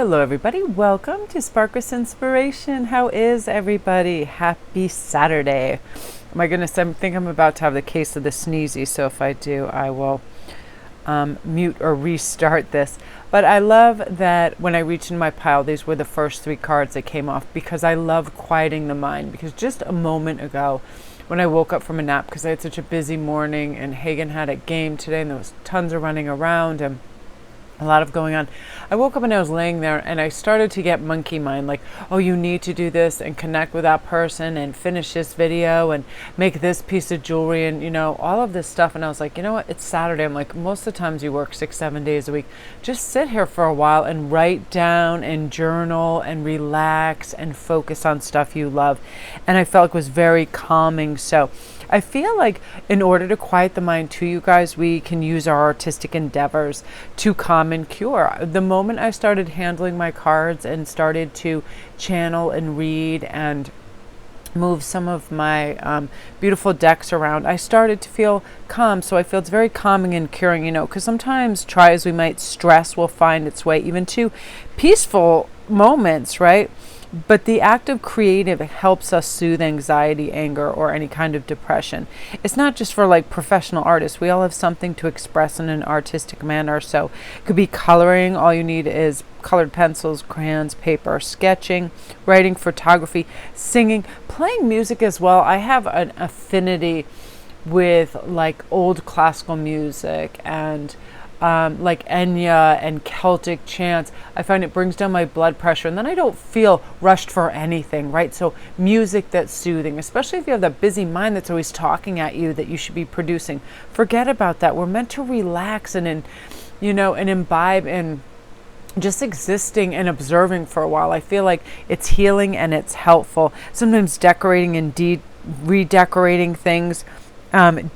Hello everybody, welcome to Sparkless Inspiration. How is everybody? Happy Saturday. Oh my goodness, I think I'm about to have the case of the sneezy, so if I do, I will mute or restart this. But I love that when I reached in my pile, these were the first three cards that came off because I love quieting the mind. Because just a moment ago, when I woke up from a nap, because I had such a busy morning and Hagen had a game today and there was tons of running around and a lot of going on. I woke up and I was laying there and I started to get monkey mind, like, oh, you need to do this and connect with that person and finish this video and make this piece of jewelry and, you know, all of this stuff. And I was like, you know what? It's Saturday. I'm like, most of the times you work 6-7 days a week. Just sit here for a while and write down and journal and relax and focus on stuff you love. And I felt like it was very calming. So I feel like in order to quiet the mind too, you guys, we can use our artistic endeavors to calm and cure. The moment I started handling my cards and started to channel and read and move some of my beautiful decks around, I started to feel calm. So I feel it's very calming and curing, you know, because sometimes try as we might, stress will find its way even to peaceful moments, right? But the act of creative helps us soothe anxiety, anger, or any kind of depression. It's not just for like professional artists. We all have something to express in an artistic manner. So it could be coloring. All you need is colored pencils, crayons, paper, sketching, writing, photography, singing, playing music as well. I have an affinity with like old classical music and like Enya and Celtic chants. I find it brings down my blood pressure and then I don't feel rushed for anything, right? So music that's soothing, especially if you have that busy mind that's always talking at you that you should be producing. Forget about that. We're meant to relax and imbibe and just existing and observing for a while. I feel like it's healing and it's helpful. Sometimes decorating and redecorating things.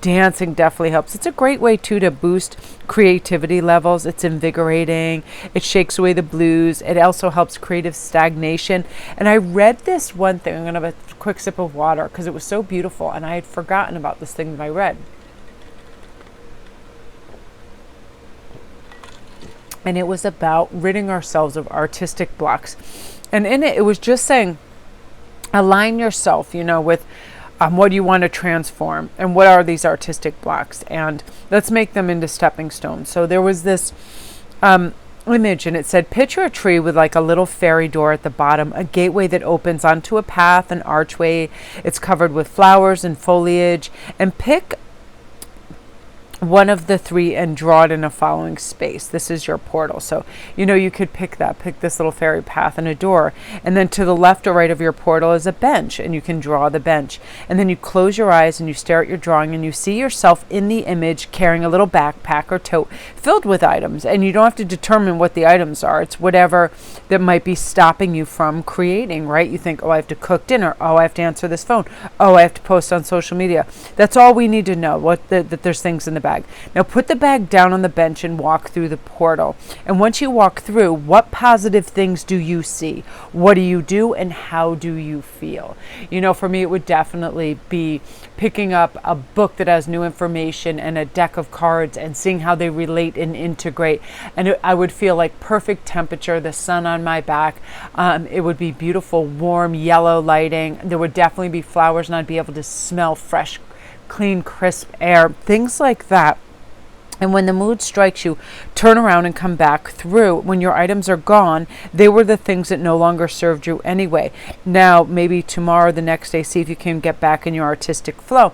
Dancing definitely helps. It's a great way too to boost creativity levels. It's invigorating. It shakes away the blues. It also helps creative stagnation. And I read this one thing. I'm going to have a quick sip of water because it was so beautiful and I had forgotten about this thing that I read. And it was about ridding ourselves of artistic blocks. And in it, it was just saying, align yourself, with what do you want to transform and what are these artistic blocks, and let's make them into stepping stones. So there was this image and it said, picture a tree with like a little fairy door at the bottom, a gateway that opens onto a path, an archway. It's covered with flowers and foliage, and pick one of the three and draw it in a following space. This is your portal. So, you could pick this little fairy path and a door. And then to the left or right of your portal is a bench and you can draw the bench. And then you close your eyes and you stare at your drawing and you see yourself in the image carrying a little backpack or tote filled with items. And you don't have to determine what the items are. It's whatever that might be stopping you from creating, right? You think, oh, I have to cook dinner. Oh, I have to answer this phone. Oh, I have to post on social media. That's all we need to know, that there's things in the bag. Now put the bag down on the bench and walk through the portal. And once you walk through, what positive things do you see? What do you do and how do you feel? For me, it would definitely be picking up a book that has new information and a deck of cards and seeing how they relate and integrate. And I would feel like perfect temperature, the sun on my back. It would be beautiful, warm, yellow lighting. There would definitely be flowers and I'd be able to smell fresh, clean, crisp air, things like that. And when the mood strikes you, turn around and come back through. When your items are gone, they were the things that no longer served you anyway. Now, maybe tomorrow, the next day, see if you can get back in your artistic flow.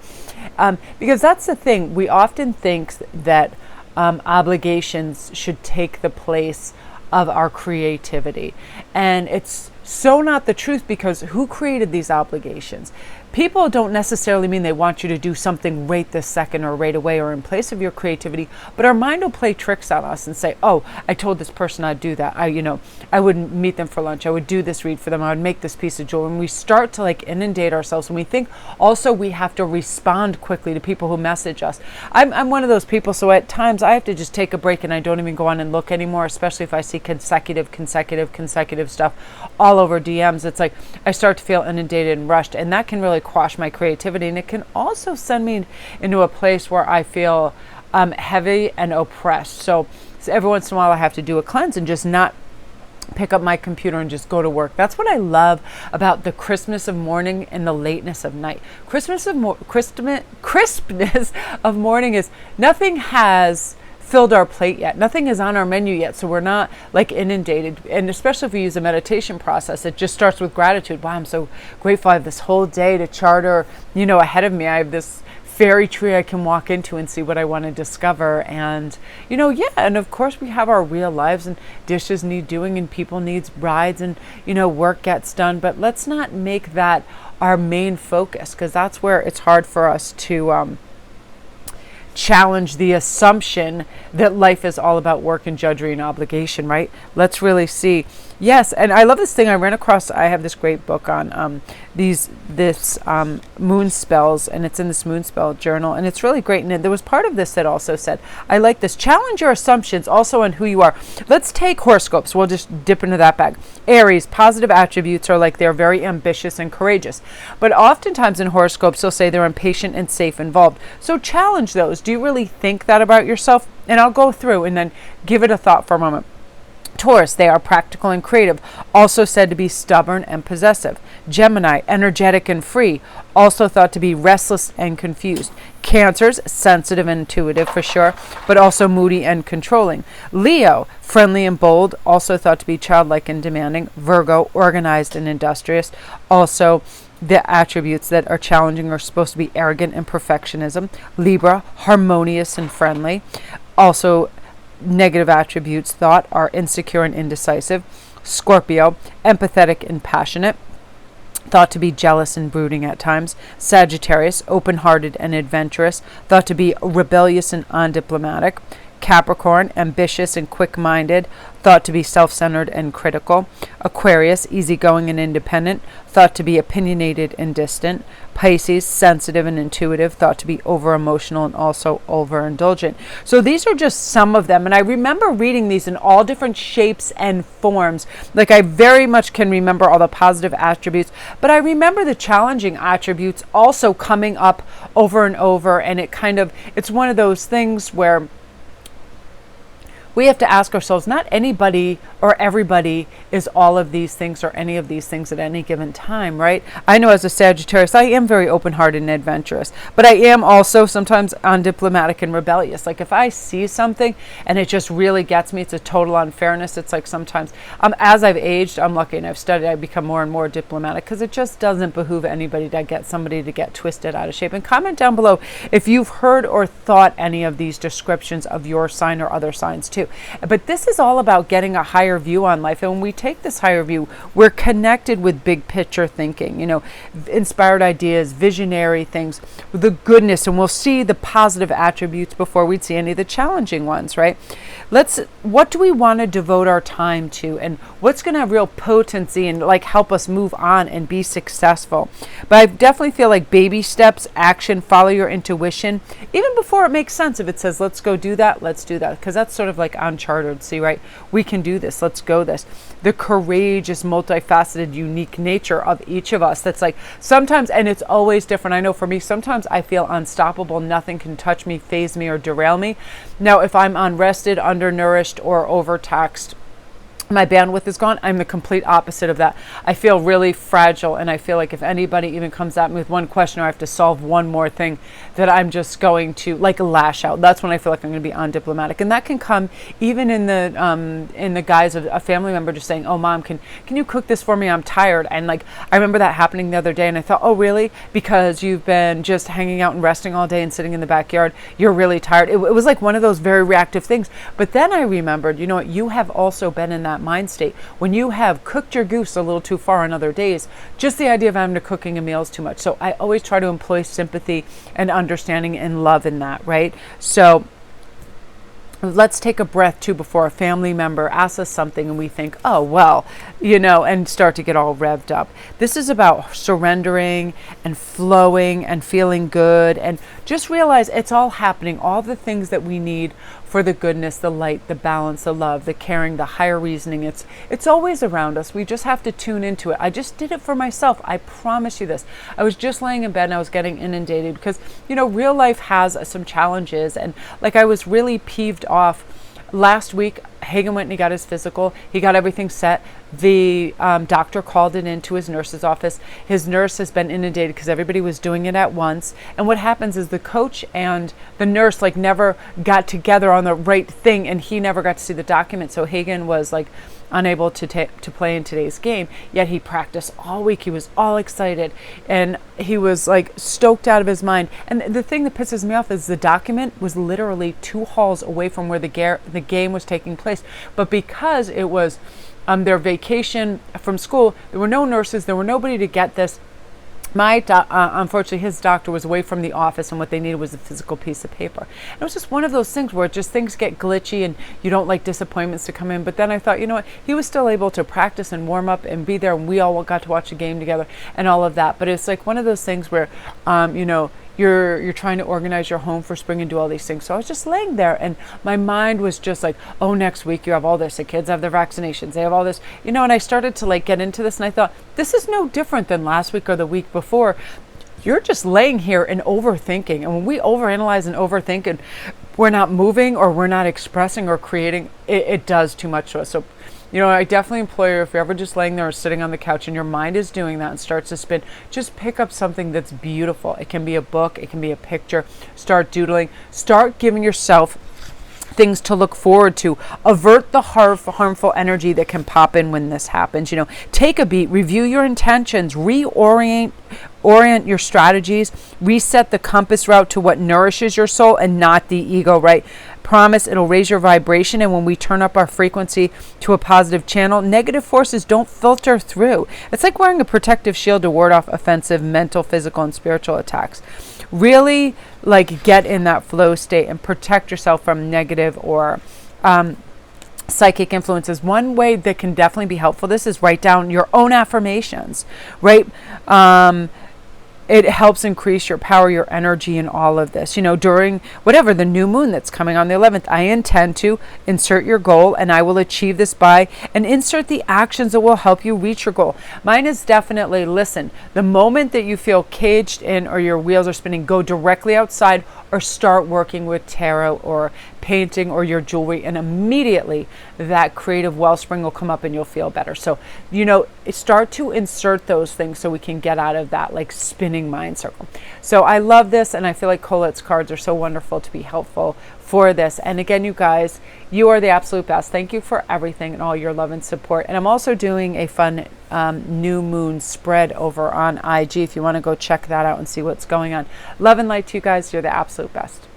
Because that's the thing. We often think that obligations should take the place of our creativity. And it's so not the truth, because who created these obligations? People don't necessarily mean they want you to do something right this second or right away or in place of your creativity, but our mind will play tricks on us and say, oh, I told this person I'd do that. I wouldn't meet them for lunch. I would do this read for them. I would make this piece of jewelry. And we start to like inundate ourselves, and we think also we have to respond quickly to people who message us. I'm one of those people, so at times I have to just take a break and I don't even go on and look anymore, especially if I see consecutive stuff all over DMs. It's like I start to feel inundated and rushed, and that can really quash my creativity, and it can also send me into a place where I feel heavy and oppressed. So every once in a while I have to do a cleanse and just not pick up my computer and just go to work. That's what I love about the crispness of morning and the lateness of night. Crispness of morning is nothing has filled our plate yet. Nothing is on our menu yet. So we're not like inundated. And especially if we use a meditation process, it just starts with gratitude. Wow, I'm so grateful. I have this whole day to charter, ahead of me. I have this fairy tree I can walk into and see what I want to discover. And, and of course we have our real lives, and dishes need doing, and people needs rides, and, work gets done. But let's not make that our main focus, because that's where it's hard for us to challenge the assumption that life is all about work and drudgery and obligation, right? Let's really see. Yes, and I love this thing I ran across. I have this great book on this moon spells, and it's in this moon spell journal, and it's really great. And there was part of this that also said, I like this, challenge your assumptions also on who you are. Let's take horoscopes. We'll just dip into that bag. Aries, positive attributes are like they're very ambitious and courageous. But oftentimes in horoscopes, they'll say they're impatient and safe involved. So challenge those. Do you really think that about yourself? And I'll go through and then give it a thought for a moment. Taurus, they are practical and creative, also said to be stubborn and possessive. Gemini, energetic and free, also thought to be restless and confused. Cancers, sensitive and intuitive for sure, but also moody and controlling. Leo, friendly and bold, also thought to be childlike and demanding. Virgo, organized and industrious, also the attributes that are challenging are supposed to be arrogant and perfectionism. Libra, harmonious and friendly, also negative attributes thought are insecure and indecisive. Scorpio, empathetic and passionate, thought to be jealous and brooding at times. Sagittarius, open-hearted and adventurous, thought to be rebellious and undiplomatic. Capricorn, ambitious and quick-minded, thought to be self-centered and critical. Aquarius, easygoing and independent, thought to be opinionated and distant. Pisces, sensitive and intuitive, thought to be over-emotional and also overindulgent. So these are just some of them. And I remember reading these in all different shapes and forms. Like I very much can remember all the positive attributes, but I remember the challenging attributes also coming up over and over. And it's one of those things where we have to ask ourselves, not anybody or everybody is all of these things or any of these things at any given time, right? I know as a Sagittarius, I am very open-hearted and adventurous, but I am also sometimes undiplomatic and rebellious. Like if I see something and it just really gets me, it's a total unfairness. It's like sometimes, as I've aged, I'm lucky and I've studied, I become more and more diplomatic, because it just doesn't behoove anybody to get somebody to get twisted out of shape. And comment down below if you've heard or thought any of these descriptions of your sign or other signs too. But this is all about getting a higher view on life. And when we take this higher view, we're connected with big picture thinking, inspired ideas, visionary things, the goodness, and we'll see the positive attributes before we'd see any of the challenging ones, right? What do we want to devote our time to, and what's going to have real potency and help us move on and be successful? But I definitely feel like baby steps, action, follow your intuition, even before it makes sense. If it says, let's go do that, let's do that. Because that's sort of like uncharted. See, right? We can do this. Let's go this. The courageous, multifaceted, unique nature of each of us. That's like sometimes, and it's always different. I know for me, sometimes I feel unstoppable. Nothing can touch me, phase me, or derail me. Now, if I'm unrested, undernourished, or overtaxed, my bandwidth is gone, I'm the complete opposite of that. I feel really fragile, and I feel like if anybody even comes at me with one question or I have to solve one more thing, that I'm just going to lash out. That's when I feel like I'm going to be undiplomatic. And that can come even in the guise of a family member just saying, oh mom, can you cook this for me? I'm tired. And I remember that happening the other day, and I thought, oh really? Because you've been just hanging out and resting all day and sitting in the backyard, you're really tired. It was like one of those very reactive things. But then I remembered, you have also been in that mind state when you have cooked your goose a little too far on other days. Just the idea of having to cooking a meal is too much. So I always try to employ sympathy and understanding and love in that, right? So let's take a breath too before a family member asks us something and we think, oh, well, and start to get all revved up. This is about surrendering and flowing and feeling good, and just realize it's all happening. All the things that we need for the goodness, the light, the balance, the love, the caring, the higher reasoning. It's always around us. We just have to tune into it. I just did it for myself. I promise you this. I was just laying in bed and I was getting inundated because, real life has some challenges. And I was really peeved off last week, Hagen went and he got his physical. He got everything set. The doctor called it into his nurse's office. His nurse has been inundated because everybody was doing it at once. And what happens is the coach and the nurse like never got together on the right thing, and he never got to see the document. So Hagen was like unable to play in today's game, yet he practiced all week. He was all excited and he was like stoked out of his mind. And the thing that pisses me off is the document was literally 2 halls away from where the game was taking place, but because it was their vacation from school, there were no nurses, there were nobody to get this. Unfortunately, his doctor was away from the office, and what they needed was a physical piece of paper. And it was just one of those things where just things get glitchy and you don't like disappointments to come in. But then I thought, you know what, he was still able to practice and warm up and be there, and we all got to watch a game together and all of that. But it's like one of those things where, you're trying to organize your home for spring and do all these things. So I was just laying there and my mind was just like, oh, next week you have all this. The kids have their vaccinations. They have all this, and I started to like get into this and I thought, this is no different than last week or the week before. You're just laying here and overthinking. And when we overanalyze and overthink and we're not moving or we're not expressing or creating, it does too much to us. So I definitely implore you, if you're ever just laying there or sitting on the couch and your mind is doing that and starts to spin, just pick up something that's beautiful. It can be a book, it can be a picture. Start doodling. Start giving yourself things to look forward to. Avert the harmful energy that can pop in when this happens. Take a beat, review your intentions, orient your strategies, reset the compass route to what nourishes your soul and not the ego, right? Promise it'll raise your vibration, and when we turn up our frequency to a positive channel, negative forces don't filter through. It's like wearing a protective shield to ward off offensive mental, physical, and spiritual attacks. Really get in that flow state and protect yourself from negative or psychic influences. One way that can definitely be helpful, this is write down your own affirmations, right? It helps increase your power, your energy, and all of this. During whatever the new moon that's coming on the 11th, I intend to insert your goal and I will achieve this by, and insert the actions that will help you reach your goal. Mine is definitely, listen, the moment that you feel caged in or your wheels are spinning, go directly outside or start working with tarot or painting or your jewelry, and immediately that creative wellspring will come up and you'll feel better. So, start to insert those things so we can get out of that spinning mind circle. So I love this, and I feel like Colette's cards are so wonderful to be helpful for this. And again, you guys, you are the absolute best. Thank you for everything and all your love and support. And I'm also doing a fun new moon spread over on IG if you want to go check that out and see what's going on. Love and light to you guys. You're the absolute best.